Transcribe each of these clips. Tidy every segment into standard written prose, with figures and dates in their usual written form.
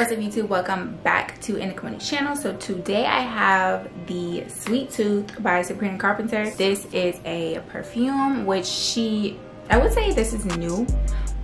What's up YouTube? Welcome back to Indica channel. So today I have the Sweet Tooth by Sabrina Carpenter. This is a perfume which I would say this is new,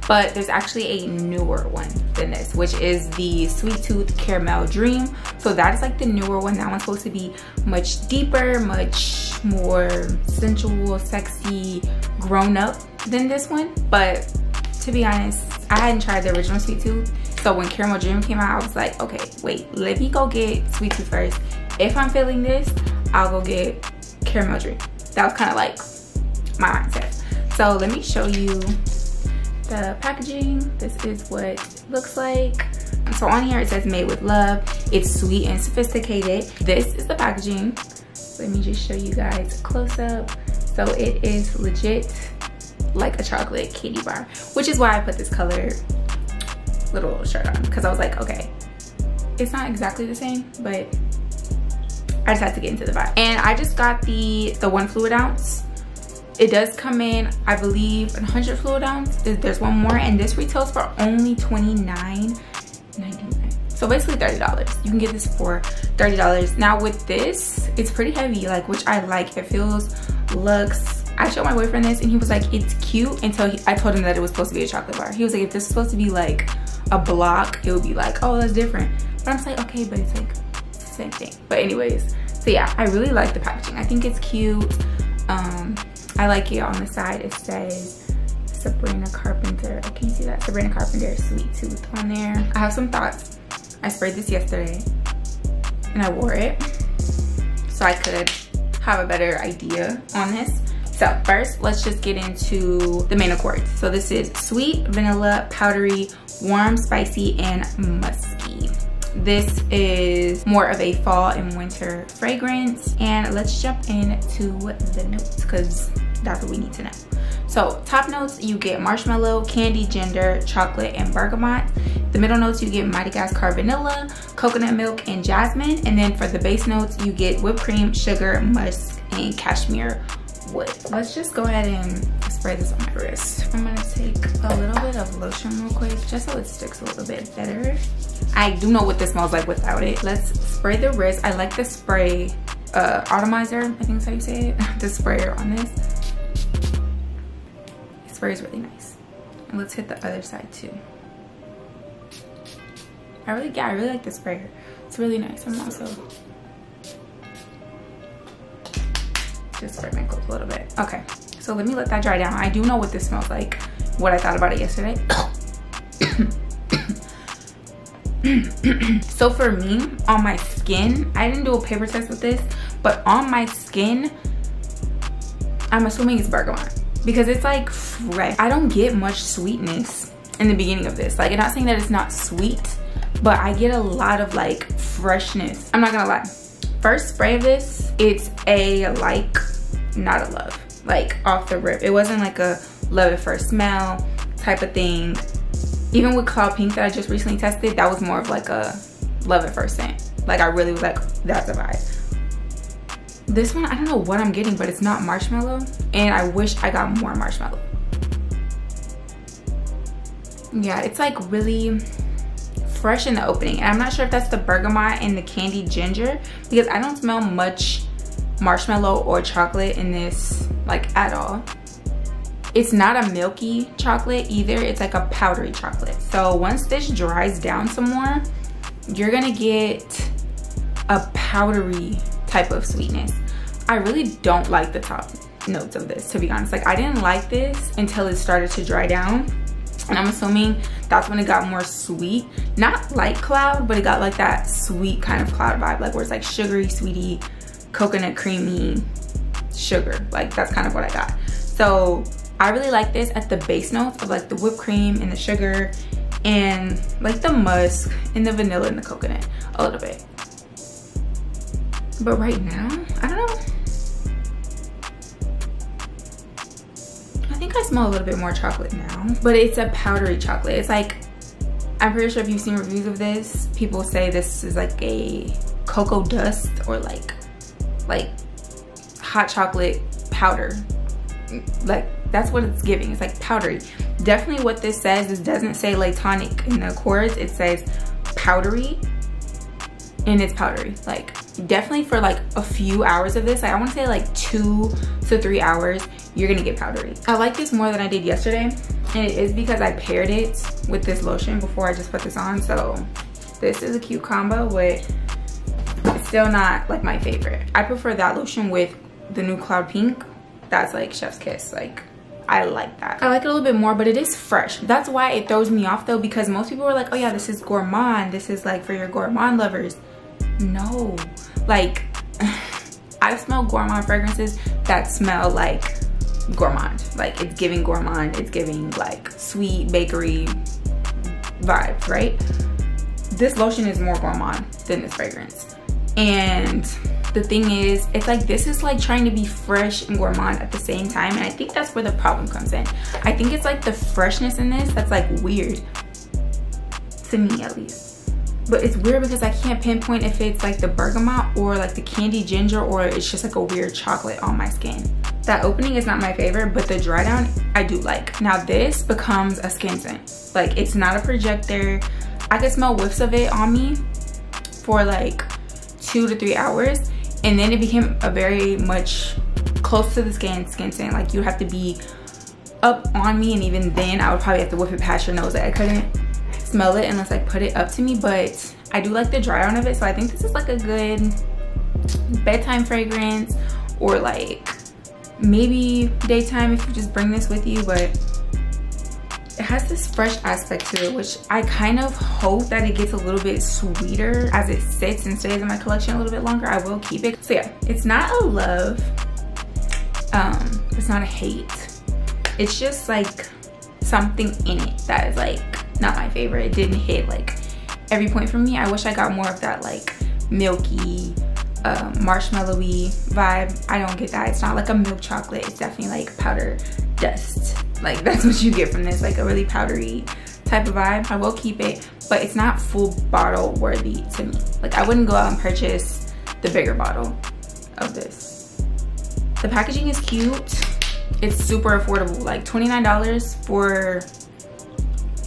but there's actually a newer one than this, which is the Sweet Tooth Caramel Dream. So that is like the newer one. That one's supposed to be much deeper, much more sensual, sexy, grown up than this one. But to be honest, I hadn't tried the original Sweet Tooth. So when Caramel Dream came out, I was like, okay, wait, let me go get Sweet Tooth first. If I'm feeling this, I'll go get Caramel Dream. That was kind of like my mindset. So let me show you the packaging. This is what it looks like. So on here it says made with love. It's sweet and sophisticated. This is the packaging. Let me just show you guys close up. So it is legit like a chocolate candy bar, which is why I put this color little shirt on, because I was like, okay, it's not exactly the same, but I just had to get into the vibe. And I just got the 1 fluid ounce. It does come in, I believe, 100 fluid ounce. There's one more, and this retails for only $29.99. So basically $30. You can get this for $30. Now with this, it's pretty heavy, like, which I like. It feels luxe. I showed my boyfriend this and he was like, it's cute, until I told him that it was supposed to be a chocolate bar. He was like, if this is supposed to be like a block, it would be like, oh, that's different. But I'm just like, okay, but it's like the same thing. But anyways, so yeah, I really like the packaging. I think it's cute. I like it on the side. It says Sabrina Carpenter. Oh, can you see that? Sabrina Carpenter Sweet Tooth on there. I have some thoughts. I sprayed this yesterday and I wore it so I could have a better idea on this. So first, let's just get into the main accords. So this is sweet, vanilla, powdery, warm, spicy, and musky. This is more of a fall and winter fragrance. And let's jump into the notes, because that's what we need to know. So top notes, you get marshmallow, candy, ginger, chocolate, and bergamot. The middle notes, you get Madagascar vanilla, coconut milk, and jasmine. And then for the base notes, you get whipped cream, sugar, musk, and cashmere wood. Let's just go ahead and spray this on my wrist. I'm gonna take a little bit of lotion real quick, just so it sticks a little bit better. I do know what this smells like without it. Let's spray the wrist. I like the spray atomizer, I think that's how you say it, the sprayer on this. It sprays really nice. And let's hit the other side too. I really like the sprayer. It's really nice. I'm also just spray my clothes a little bit. Okay, so let me let that dry down. I do know what this smells like, what I thought about it yesterday. So for me, on my skin, I didn't do a paper test with this, but on my skin, I'm assuming it's bergamot, because it's like fresh. I don't get much sweetness in the beginning of this. Like, I'm not saying that it's not sweet, but I get a lot of like freshness. I'm not gonna lie. First spray of this, it's a like, not a love, like off the rip. It wasn't like a love at first smell type of thing. Even with Cloud Pink that I just recently tested, that was more of like a love at first scent. Like, I really was like, that's a vibe. This one, I don't know what I'm getting, but it's not marshmallow, and I wish I got more marshmallow. Yeah, it's like really fresh in the opening, and I'm not sure if that's the bergamot and the candy ginger, because I don't smell much marshmallow or chocolate in this, like, at all. It's not a milky chocolate either. It's like a powdery chocolate. So once this dries down some more, you're gonna get a powdery type of sweetness. I really don't like the top notes of this, to be honest. Like, I didn't like this until it started to dry down, and I'm assuming that's when it got more sweet. Not like cloud, but it got like that sweet kind of cloud vibe, like where it's like sugary, sweetie, coconut creamy sugar. Like, that's kind of what I got. So I really like this at the base notes of like the whipped cream and the sugar and like the musk and the vanilla and the coconut a little bit. But right now, I don't know. I think I smell a little bit more chocolate now, but it's a powdery chocolate. It's like, I'm pretty sure if you've seen reviews of this, people say this is like a cocoa dust or like hot chocolate powder. Like, that's what it's giving. It's like powdery. Definitely what this says is, doesn't say lactonic in the accords. It says powdery, and it's powdery. Like definitely for like a few hours of this, like I want to say like 2 to 3 hours, you're gonna get powdery. I like this more than I did yesterday, and it is because I paired it with this lotion before I just put this on. So this is a cute combo, but it's still not like my favorite. I prefer that lotion with the new Cloud Pink. That's like chef's kiss. Like I like that. I like it a little bit more, but it is fresh. That's why it throws me off though, because most people are like, oh yeah, this is gourmand, this is like for your gourmand lovers. No, like I've smelled gourmand fragrances that smell like gourmand. Like it's giving gourmand, it's giving like sweet bakery vibes, right? This lotion is more gourmand than this fragrance. And the thing is, it's like this is like trying to be fresh and gourmand at the same time, and I think that's where the problem comes in. I think it's like the freshness in this that's like weird to me, at least. But it's weird because I can't pinpoint if it's like the bergamot or like the candy ginger, or it's just like a weird chocolate on my skin. That opening is not my favorite, but the dry down I do like. Now this becomes a skin scent. Like it's not a projector. I could smell whiffs of it on me for like 2 to 3 hours, and then it became a very much close to the skin scent. Like you have to be up on me, and even then I would probably have to whip it past your nose. Like I couldn't smell it unless I put it up to me. But I do like the dry on of it, so I think this is like a good bedtime fragrance, or like maybe daytime if you just bring this with you. But it has this fresh aspect to it, which I kind of hope that it gets a little bit sweeter as it sits and stays in my collection a little bit longer. I will keep it. So yeah, it's not a love, it's not a hate. It's just like something in it that is like not my favorite. It didn't hit like every point for me. I wish I got more of that like milky, marshmallowy vibe. I don't get that. It's not like a milk chocolate. It's definitely like powder dust. Like that's what you get from this, like a really powdery type of vibe. I will keep it, but it's not full bottle worthy to me. Like I wouldn't go out and purchase the bigger bottle of this. The packaging is cute. It's super affordable. Like $29 for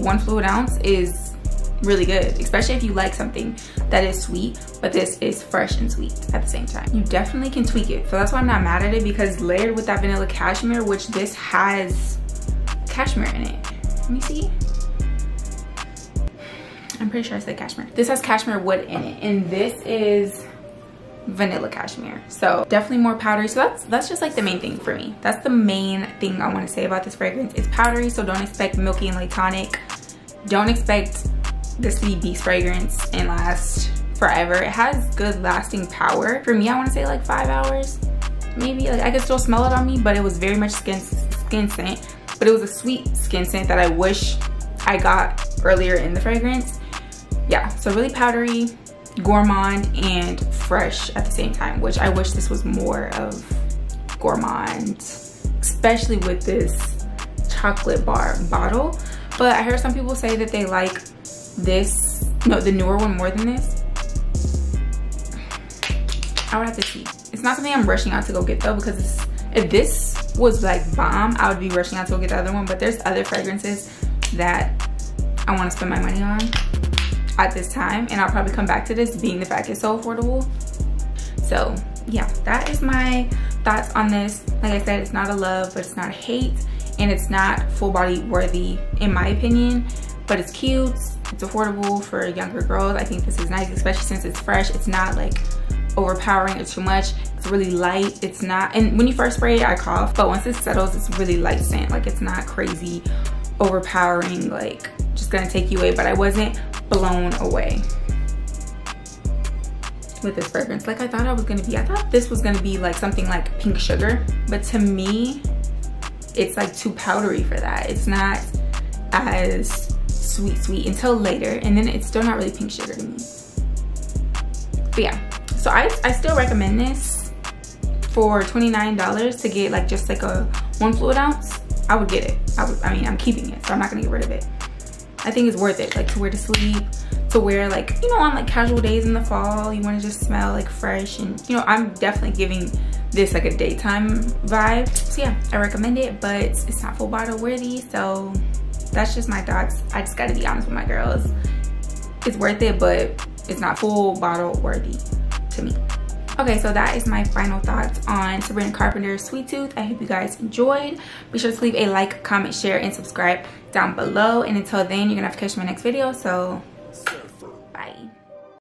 1 fluid ounce is really good, especially if you like something that is sweet, but this is fresh and sweet at the same time. You definitely can tweak it, so that's why I'm not mad at it, because layered with that vanilla cashmere, which this has cashmere in it. Let me see. I'm pretty sure I said cashmere. This has cashmere wood in it, and this is vanilla cashmere, so definitely more powdery. So that's just like the main thing for me. That's the main thing I want to say about this fragrance. It's powdery, so don't expect milky and latonic. Don't expect this to be beast fragrance and last forever. It has good lasting power. For me, I want to say like 5 hours maybe. Like I could still smell it on me, but it was very much skin scent, but it was a sweet skin scent that I wish I got earlier in the fragrance. Yeah, so really powdery, gourmand, and fresh at the same time, which I wish this was more of gourmand, especially with this chocolate bar bottle. But I heard some people say that they like this, no, the newer one more than this. I would have to see. It's not something I'm rushing out to go get though, because if this was like bomb, I would be rushing out to go get the other one. But there's other fragrances that I want to spend my money on at this time, and I'll probably come back to this, being the fact it's so affordable. So yeah, that is my thoughts on this. Like I said, it's not a love, but it's not a hate, and it's not full body worthy in my opinion, but it's cute, it's affordable for younger girls. I think this is nice, especially since it's fresh. It's not like overpowering or too much. It's really light. It's not, and when you first spray it I cough, but once it settles, it's really light scent. Like it's not crazy overpowering, like just gonna take you away. But I wasn't blown away with this fragrance like I thought I was gonna be. I thought this was gonna be like something like pink sugar, but to me it's like too powdery for that. It's not as sweet until later, and then it's still not really pink sugar to me. But yeah, so I still recommend this for $29 to get like just like a 1 fluid ounce. I would get it. I mean, I'm keeping it, so I'm not gonna get rid of it. I think it's worth it, like to wear to sleep, to wear like, you know, on like casual days in the fall. You want to just smell like fresh, and you know, I'm definitely giving this like a daytime vibe. So yeah, I recommend it, but it's not full bottle worthy. So that's just my thoughts. I just got to be honest with my girls. it's worth it, but it's not full bottle worthy to me. Okay, so that is my final thoughts on Sabrina Carpenter's Sweet Tooth. I hope you guys enjoyed. Be sure to leave a like, comment, share, and subscribe down below. And until then, you're gonna have to catch my next video. So